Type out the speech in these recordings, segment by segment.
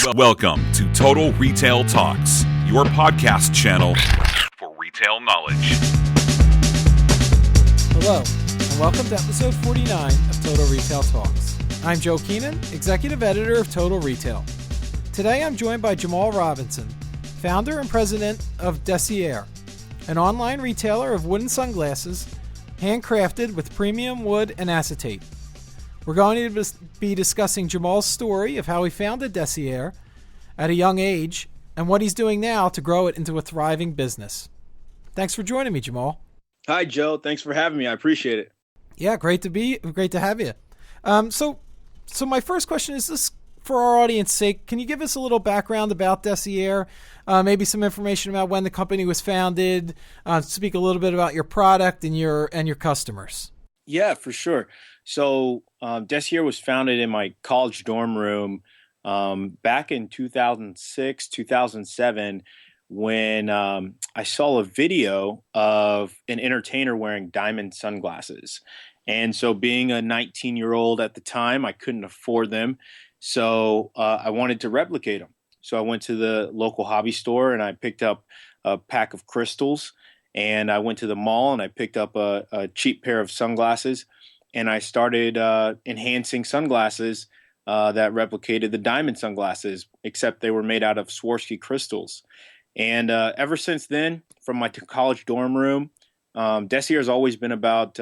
Welcome to Total Retail Talks, your podcast channel for retail knowledge. Hello, and welcome to episode 49 of Total Retail Talks. I'm Joe Keenan, Executive Editor of Total Retail. Today I'm joined by Jamal Robinson, founder and president of DESIAR, an online retailer of wooden sunglasses handcrafted with premium wood and acetate. We're going to be discussing Jamal's story of how he founded DESIAR at a young age and what he's doing now to grow it into a thriving business. Thanks for joining me, Jamal. Hi, Joe. Thanks for having me. I appreciate it. Yeah, great to have you. So my first question is this: for our audience sake, can you give us a little background about DESIAR, maybe some information about when the company was founded, speak a little bit about your product and your customers? Yeah, for sure. So DESIAR was founded in my college dorm room back in 2006, 2007, when I saw a video of an entertainer wearing diamond sunglasses. And so being a 19-year-old at the time, I couldn't afford them. So I wanted to replicate them. So I went to the local hobby store and I picked up a pack of crystals. And I went to the mall and I picked up a cheap pair of sunglasses. And I started enhancing sunglasses that replicated the diamond sunglasses, except they were made out of Swarovski crystals. And ever since then, from my college dorm room, DESIAR has always been about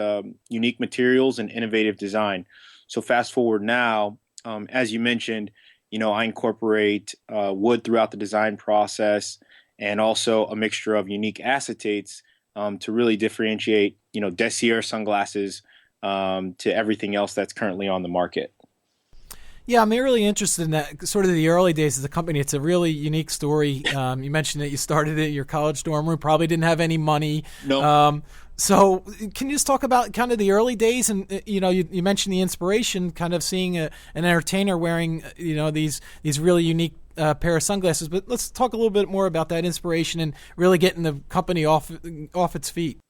unique materials and innovative design. So fast forward now, as you mentioned, I incorporate wood throughout the design process and also a mixture of unique acetates to really differentiate, DESIAR sunglasses to everything else that's currently on the market. Yeah, I'm really interested in that, sort of the early days of the company. It's a really unique story. You mentioned that you started it at your college dorm room, probably didn't have any money. No. So can you just talk about kind of the early days? And, you mentioned the inspiration, kind of seeing an entertainer wearing, these really unique pair of sunglasses. But let's talk a little bit more about that inspiration and really getting the company off its feet.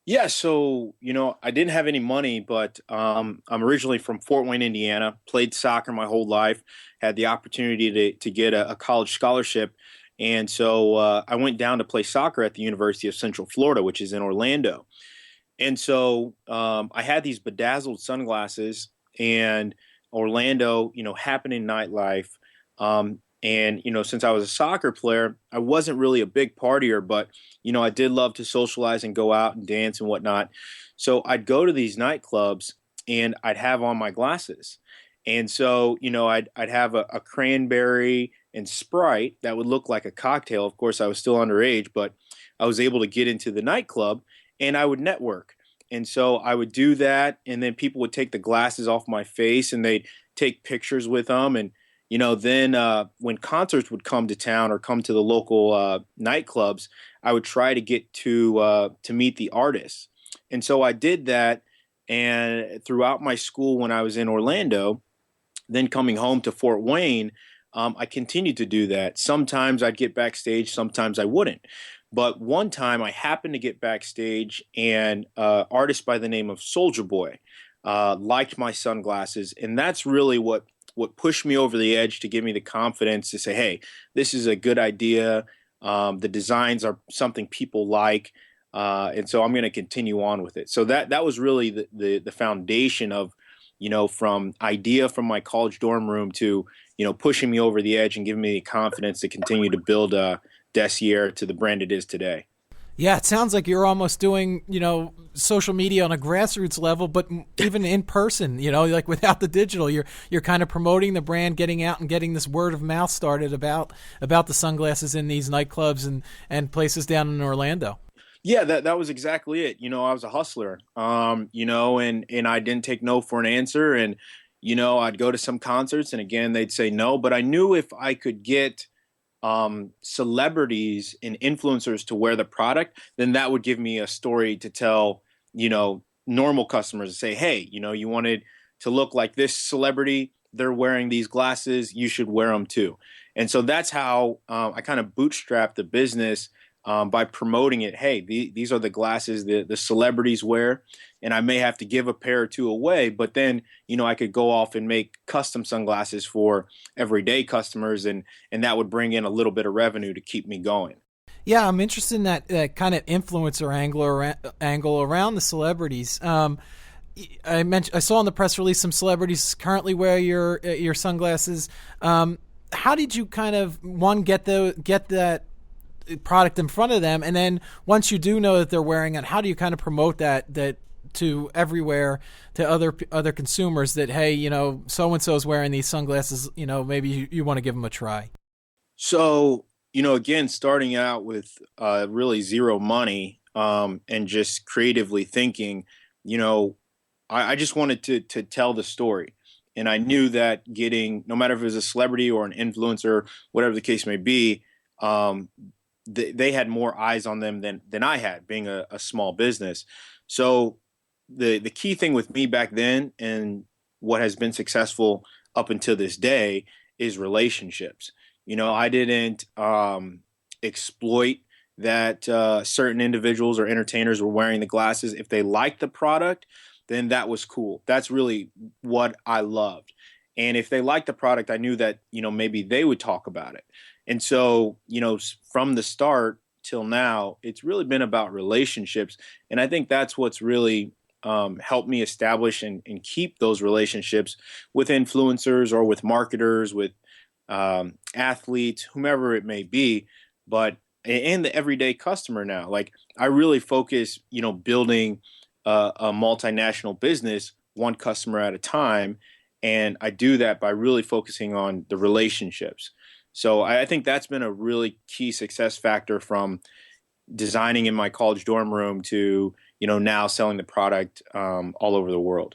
Yeah, so, I didn't have any money, but I'm originally from Fort Wayne, Indiana, played soccer my whole life, had the opportunity to get a college scholarship. And so I went down to play soccer at the University of Central Florida, which is in Orlando. And so I had these bedazzled sunglasses, and Orlando, happening nightlife. And, since I was a soccer player, I wasn't really a big partier, but, I did love to socialize and go out and dance and whatnot. So I'd go to these nightclubs and I'd have on my glasses. And so, I'd have a cranberry and Sprite that would look like a cocktail. Of course, I was still underage, but I was able to get into the nightclub and I would network. And so I would do that. And then people would take the glasses off my face and they'd take pictures with them. And then when concerts would come to town or come to the local nightclubs, I would try to get to meet the artists. And so I did that. And throughout my school when I was in Orlando, then coming home to Fort Wayne, I continued to do that. Sometimes I'd get backstage, sometimes I wouldn't. But one time I happened to get backstage and an artist by the name of Soulja Boy liked my sunglasses. And that's really what pushed me over the edge to give me the confidence to say, hey, this is a good idea. The designs are something people like. And so I'm going to continue on with it. So that was really the foundation of, from idea from my college dorm room to, pushing me over the edge and giving me the confidence to continue to build DESIAR to the brand it is today. Yeah, it sounds like you're almost doing, social media on a grassroots level, but even in person, like without the digital, you're kind of promoting the brand, getting out and getting this word of mouth started about the sunglasses in these nightclubs and places down in Orlando. Yeah, that was exactly it. I was a hustler, and I didn't take no for an answer. And, I'd go to some concerts and again, they'd say no, but I knew if I could get celebrities and influencers to wear the product, then that would give me a story to tell, normal customers to say, hey, you wanted to look like this celebrity, they're wearing these glasses, you should wear them too. And so that's how I kind of bootstrapped the business by promoting it. Hey, these are the glasses the celebrities wear, and I may have to give a pair or two away, but then, I could go off and make custom sunglasses for everyday customers, and that would bring in a little bit of revenue to keep me going. Yeah, I'm interested in that kind of influencer angle around the celebrities. I saw in the press release some celebrities currently wear your sunglasses. How did you kind of get that product in front of them, and then once you do know that they're wearing it, how do you kind of promote that to everywhere, to other consumers, that hey, so and so's wearing these sunglasses, maybe you want to give them a try? So, again, starting out with really zero money, and just creatively thinking, I just wanted to tell the story. And I knew that getting, no matter if it was a celebrity or an influencer, whatever the case may be, they had more eyes on them than I had, being a small business. So the key thing with me back then, and what has been successful up until this day, is relationships. I didn't exploit that certain individuals or entertainers were wearing the glasses. If they liked the product, then that was cool. That's really what I loved. And if they liked the product, I knew that, maybe they would talk about it. And so, from the start till now, it's really been about relationships. And I think that's what's really helped me establish and keep those relationships with influencers or with marketers, with athletes, whomever it may be, and the everyday customer now. Like, I really focus, building a multinational business, one customer at a time. And I do that by really focusing on the relationships. So I think that's been a really key success factor, from designing in my college dorm room to, now selling the product all over the world.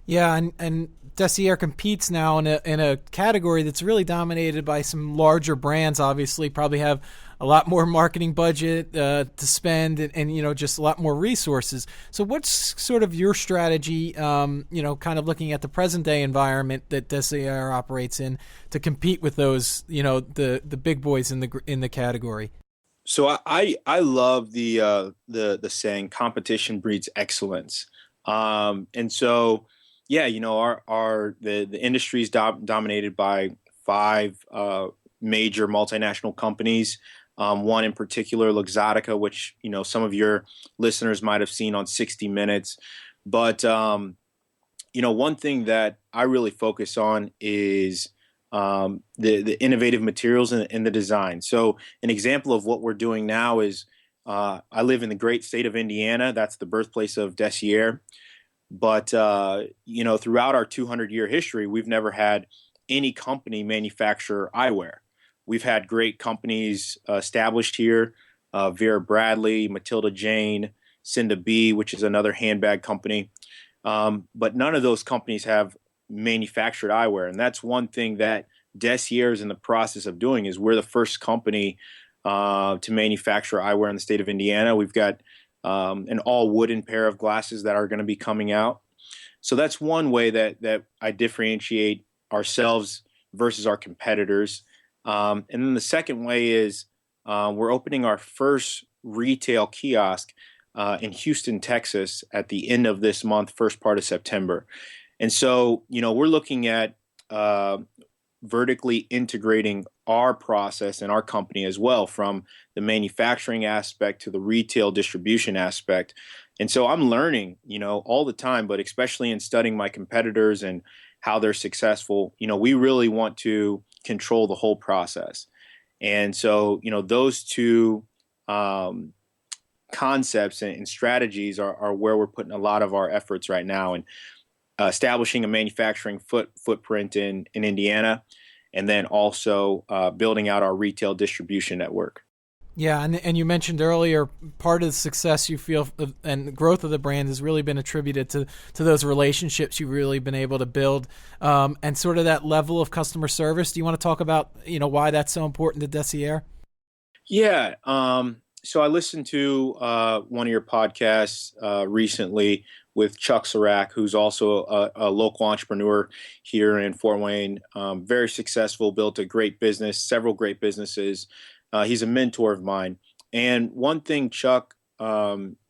Yeah, and DESIAR competes now in a category that's really dominated by some larger brands. Obviously, probably have a lot more marketing budget to spend, and just a lot more resources. So, what's sort of your strategy? Kind of looking at the present day environment that DESIAR operates in, to compete with those, the big boys in the category. So I love the saying, competition breeds excellence, and so. Yeah, the industry is dominated by 5 major multinational companies. One in particular, Luxottica, which some of your listeners might have seen on 60 Minutes. But one thing that I really focus on is the innovative materials and the design. So an example of what we're doing now is, I live in the great state of Indiana. That's the birthplace of DESIAR. But, throughout our 200-year history, we've never had any company manufacture eyewear. We've had great companies established here, Vera Bradley, Matilda Jane, Cinda B, which is another handbag company. But none of those companies have manufactured eyewear. And that's one thing that DESIAR is in the process of doing, is we're the first company to manufacture eyewear in the state of Indiana. We've got an all wooden pair of glasses that are going to be coming out. So that's one way that I differentiate ourselves versus our competitors. And then the second way is we're opening our first retail kiosk in Houston, Texas at the end of this month, first part of September. And so, we're looking at vertically integrating our process and our company as well, from the manufacturing aspect to the retail distribution aspect. And so I'm learning, all the time, but especially in studying my competitors and how they're successful. We really want to control the whole process. And so, those two concepts and strategies are where we're putting a lot of our efforts right now, and establishing a manufacturing footprint in Indiana, and then also building out our retail distribution network. Yeah, and you mentioned earlier, part of the success you feel and the growth of the brand has really been attributed to those relationships you've really been able to build, and sort of that level of customer service. Do you want to talk about why that's so important to DESIAR? Yeah, so I listened to one of your podcasts recently with Chuck Sirac, who's also a local entrepreneur here in Fort Wayne, very successful, built a great business, several great businesses. He's a mentor of mine. And one thing Chuck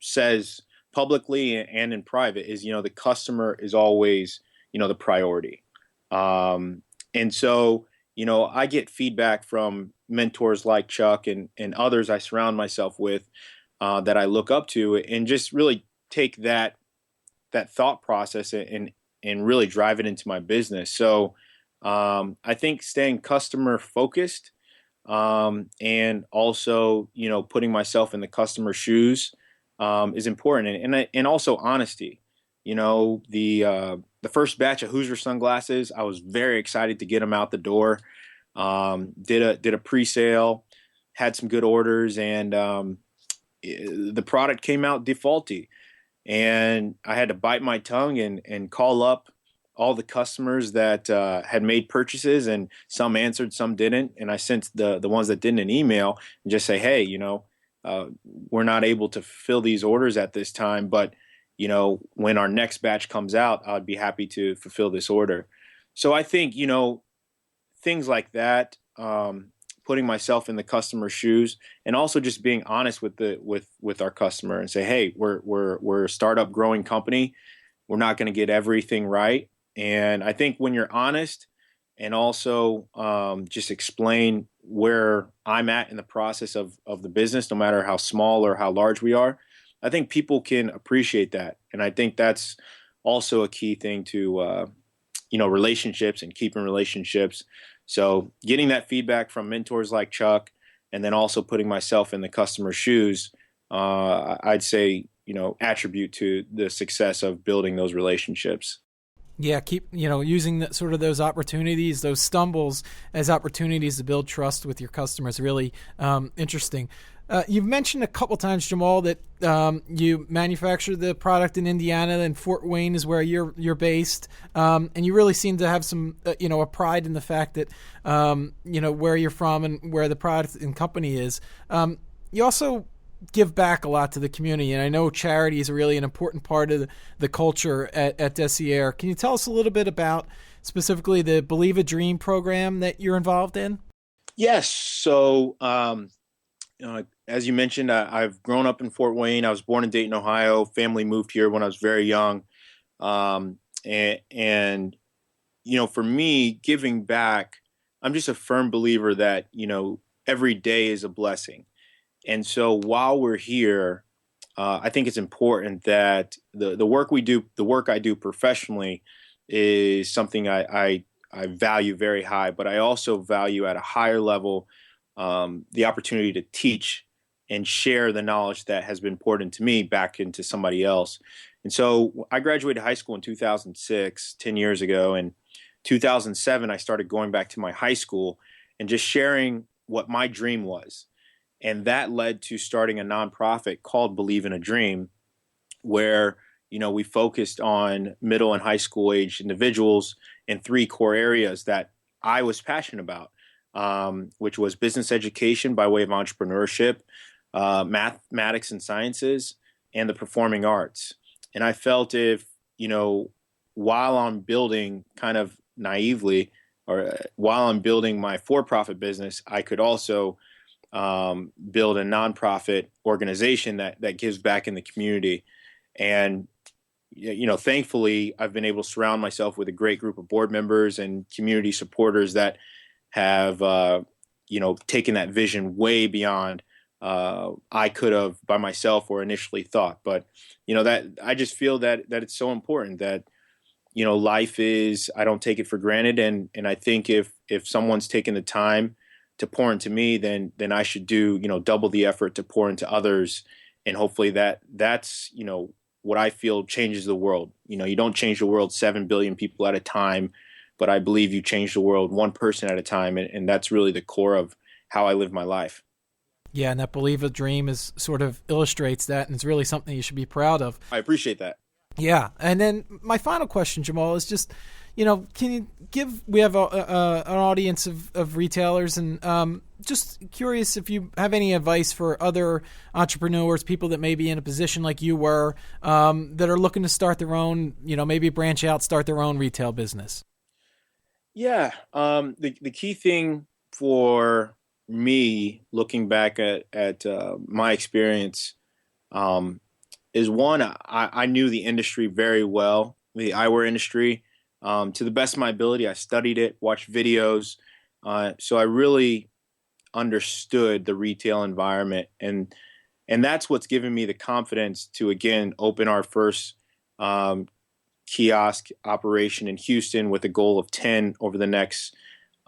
says publicly and in private is, the customer is always, the priority. And so, I get feedback from mentors like Chuck and others I surround myself with that I look up to, and just really take that thought process and really drive it into my business. So I think staying customer focused and also, putting myself in the customer's shoes is important, and also honesty. The first batch of Hoosier sunglasses, I was very excited to get them out the door. Did a pre-sale, had some good orders, and the product came out defaulty, and I had to bite my tongue and call up all the customers that had made purchases, and some answered, some didn't. And I sent the ones that didn't an email and just say, hey, we're not able to fill these orders at this time, but when our next batch comes out, I'd be happy to fulfill this order. So I think, things like that, putting myself in the customer's shoes, and also just being honest with our customer and say, hey, we're a startup growing company. We're not going to get everything right. And I think when you're honest and also just explain where I'm at in the process of the business, no matter how small or how large we are, I think people can appreciate that. And I think that's also a key thing to, relationships and keeping relationships. So getting that feedback from mentors like Chuck, and then also putting myself in the customer's shoes, I'd say, attribute to the success of building those relationships. Yeah, keep using sort of those opportunities, those stumbles as opportunities to build trust with your customers. Really interesting. You've mentioned a couple times, Jamal, that you manufacture the product in Indiana, and Fort Wayne is where you're based, and you really seem to have some a pride in the fact that where you're from and where the product and company is. You also give back a lot to the community, and I know charity is really an important part of the culture at DESIAR. Can you tell us a little bit about specifically the Believe a Dream program that you're involved in? Yes. So as you mentioned, I've grown up in Fort Wayne. I was born in Dayton, Ohio. Family moved here when I was very young. And for me, giving back, I'm just a firm believer that, every day is a blessing. And so while we're here, I think it's important that the work we do, the work I do professionally, is something I value very high, but I also value at a higher level the opportunity to teach and share the knowledge that has been poured into me back into somebody else. And so I graduated high school in 2006, 10 years ago. And 2007, I started going back to my high school and just sharing what my dream was. And that led to starting a nonprofit called Believe in a Dream, where, we focused on middle and high school age individuals in three core areas that I was passionate about, which was business education by way of entrepreneurship, mathematics and sciences, and the performing arts. And I felt if, while I'm building kind of naively, or while I'm building my for-profit business, I could also build a nonprofit organization that gives back in the community. And, thankfully, I've been able to surround myself with a great group of board members and community supporters that have, taken that vision way beyond I could have by myself or initially thought. But, that I just feel that it's so important that, life is, I don't take it for granted. And I think if someone's taken the time to pour into me, then I should do, double the effort to pour into others. And hopefully that's, what I feel changes the world. You don't change the world 7 billion people at a time, but I believe you change the world one person at a time. And that's really the core of how I live my life. Yeah, and that Believe a Dream is sort of illustrates that, and it's really something you should be proud of. I appreciate that. Yeah, and then my final question, Jamal, is just, can you we have an audience of retailers, and just curious if you have any advice for other entrepreneurs, people that may be in a position like you were, that are looking to start their own, maybe branch out, start their own retail business. Yeah, the key thing for me, looking back at my experience, is one, I knew the industry very well, the eyewear industry. To the best of my ability, I studied it, watched videos. So I really understood the retail environment. And that's what's given me the confidence to, again, open our first kiosk operation in Houston with a goal of 10 over the next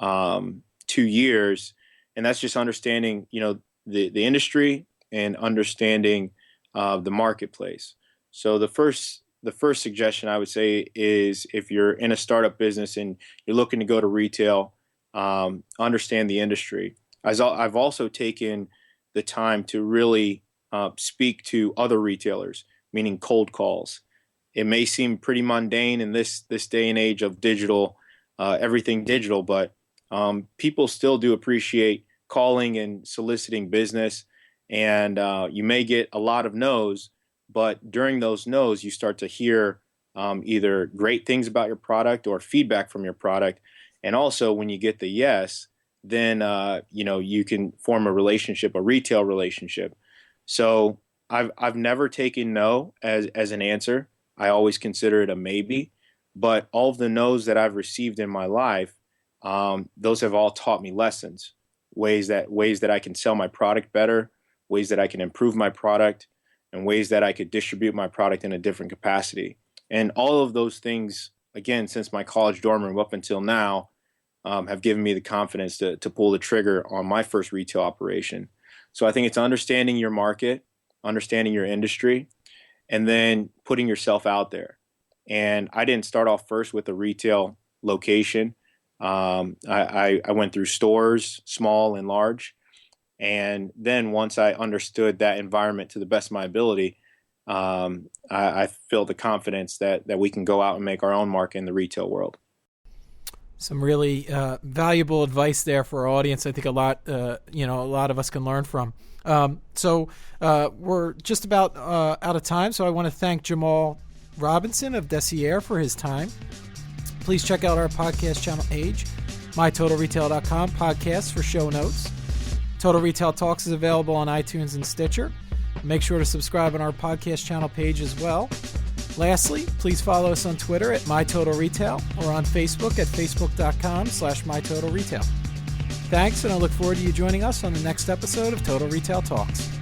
2 years. And that's just understanding, the industry and understanding the marketplace. So the first suggestion I would say is, if you're in a startup business and you're looking to go to retail, understand the industry. I've also taken the time to really speak to other retailers, meaning cold calls. It may seem pretty mundane in this day and age of digital, everything digital, but people still do appreciate calling and soliciting business. And you may get a lot of no's, but during those no's, you start to hear either great things about your product or feedback from your product. And also, when you get the yes, then you can form a relationship, a retail relationship. So I've never taken no as an answer. I always consider it a maybe. But all of the no's that I've received in my life, those have all taught me lessons, ways that I can sell my product better, ways that I can improve my product, and ways that I could distribute my product in a different capacity. And all of those things, again, since my college dorm room up until now, have given me the confidence to pull the trigger on my first retail operation. So I think it's understanding your market, understanding your industry, and then putting yourself out there. And I didn't start off first with a retail location. I went through stores, small and large. And then once I understood that environment to the best of my ability, I feel the confidence that we can go out and make our own mark in the retail world. Some really valuable advice there for our audience. I think a lot of us can learn from. So we're just about out of time. So I want to thank Jamal Robinson of DESIAR for his time. Please check out our podcast channel page, mytotalretail.com, podcasts for show notes. Total Retail Talks is available on iTunes and Stitcher. Make sure to subscribe on our podcast channel page as well. Lastly, please follow us on Twitter at MyTotalRetail or on Facebook at facebook.com/MyTotalRetail. Thanks, and I look forward to you joining us on the next episode of Total Retail Talks.